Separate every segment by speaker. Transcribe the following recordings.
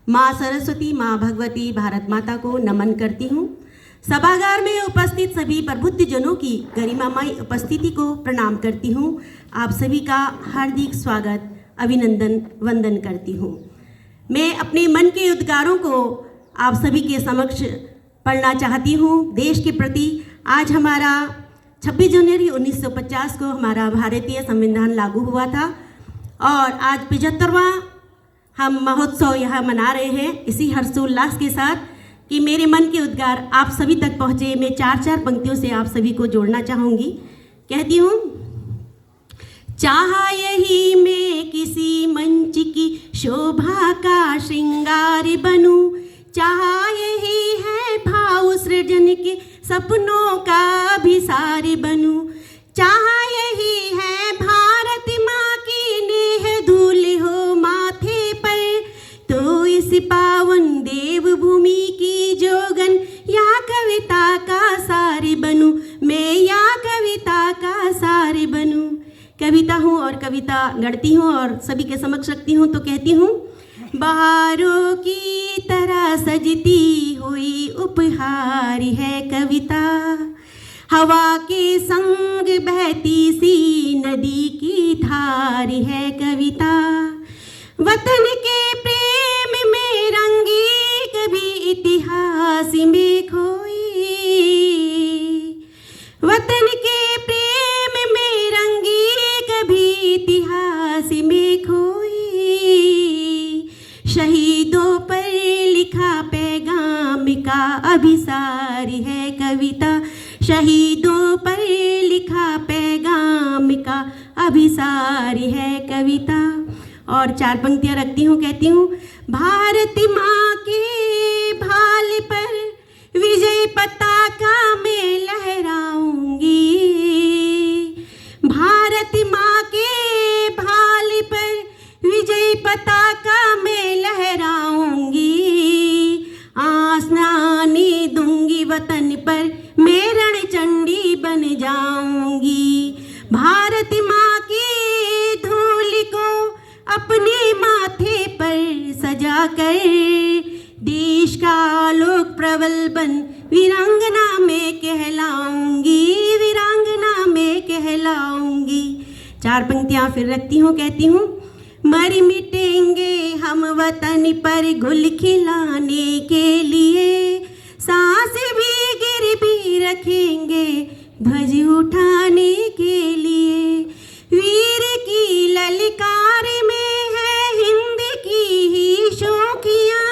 Speaker 1: माँ सरस्वती, माँ भगवती, भारत माता को नमन करती हूँ। सभागार में उपस्थित सभी प्रबुद्धजनों की गरिमामय उपस्थिति को प्रणाम करती हूँ। आप सभी का हार्दिक स्वागत, अभिनंदन, वंदन करती हूँ। मैं अपने मन के उद्गारों को आप सभी के समक्ष पढ़ना चाहती हूँ। देश के प्रति आज हमारा 26 जनवरी 1950 को हमारा भारतीय संविधान लागू हुआ था और आज 75वां हम महोत्सव यहाँ मना रहे हैं इसी हर्षोल्लास के साथ कि मेरे मन के उद्गार आप सभी तक पहुँचे। मैं चार पंक्तियों से आप सभी को जोड़ना चाहूँगी। कहती हूँ, चाहा यही मैं किसी मंच की शोभा का श्रृंगार बनूं, चाहा यही है भाव सृजन के सपनों का अभिसार बनूं, चाहा यही है भारत माँ की नेह धूल हो माथे पर, तो इस पावन देव भूमि की जोगन या कविता का सार बनूं, मैं या कविता का सार बनूं। कविता हूँ और कविता गढ़ती हूँ और सभी के समक्ष रखती हूँ तो कहती हूँ, बहारों की तरह सजती हुई उपहार है कविता, हवा के संग बहती सी नदी की धार है कविता, वतन के प्रेम में रंगी कभी इतिहास में खोई, वतन के प्रेम में रंगी कभी इतिहास में खोई, शहीदों पर लिखा पैगाम का अभिसार है कविता, शहीदों पर लिखा पैगाम का अभिसार है कविता। और 4 पंक्तियाँ रखती हूँ। कहती हूँ, भारत माँ के भाल पर विजय पताका मैं लहराऊंगी, भारत माँ के भाल पर विजय पताका मैं लहराऊंगी, आस न आने दूंगी वतन पर मैं रणचंडी बन जाऊंगी, भारत माँ की धूल को अपने माथे पर सजा कर देश का आलोक प्रबल बन वीरांगना में कहलाऊंगी, वीरांगना में कहलाऊंगी। 4 पंक्तियाँ फिर रखती हूँ। कहती हूँ, मर मिटेंगे हम वतन पर गुल खिलाने के लिए, सांस भी गिर भी रखेंगे ध्वज उठाने के लिए, वीर की ललकार में है हिंद की ही शौकियाँ,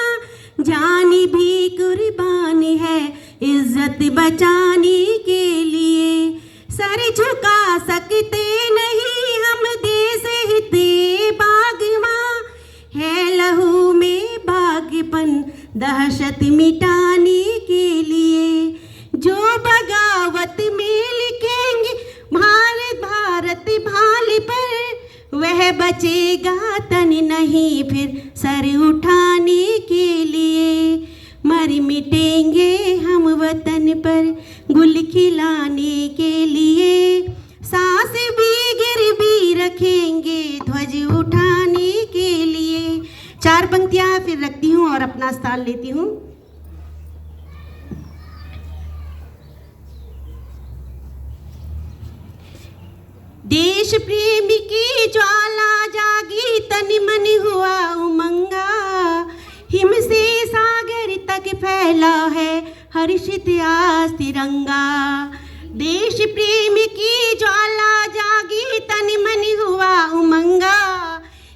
Speaker 1: जान भी कुर्बान है इज्जत बचाने के लिए, सर झुका सकते नहीं हम देश हिते बागवां, है लहू में बागपन दहशत मिटाने के लिए, जो बगावत में लिखेंगे भारत भारत भाल पर, वह बचेगा तन नहीं फिर सर उठाने के लिए, मर मिटेंगे हम वतन पर गुल खिलाने के लिए, सांस भी गिर भी रखेंगे ध्वज उठाने के लिए। 4 पंक्तियाँ फिर रखती हूँ और अपना स्थान लेती हूँ। देश प्रेम की ज्वाला जागी तन मन हुआ उमंगा, हिम से सागर तक फैला है हर्षित आस तिरंगा, देश प्रेम की ज्वाला जागी तन मन हुआ उमंगा,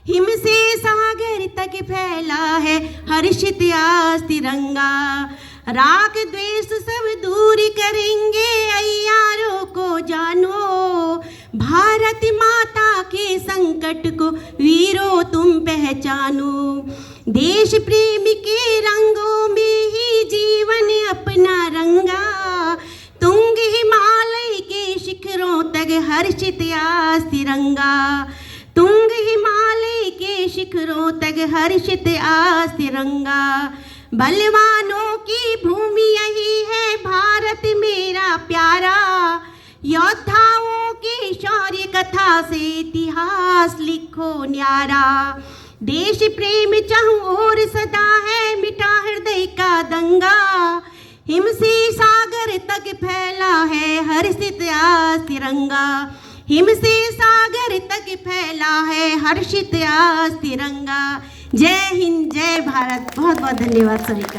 Speaker 1: हिम से सागर तक फैला है हर्षित आस तिरंगा, राग द्वेष सब दूर करेंगे अय्यारों को जानो, भारत माता के संकट को वीरों तुम पहचानो, देश प्रेम के रंगों में ही जीवन अपना रंगा, तुंग हिमालय के शिखरों तक हर्षित आस तिरंगा, तुंग हिमालय के शिखरों तक हर्षित आस तिरंगा, बलवानों की भूमि यही है भारत मेरा प्यारा, योद्धाओं की शौर्य कथा से इतिहास लिखो न्यारा, देश प्रेम चाहूं और सदा है दंगा। हिम से सागर तक फैला है हर्षित आज तिरंगा। हिम से सागर तक फैला है हर्षित आज तिरंगा। जय हिंद, जय भारत। बहुत बहुत धन्यवाद सभी का।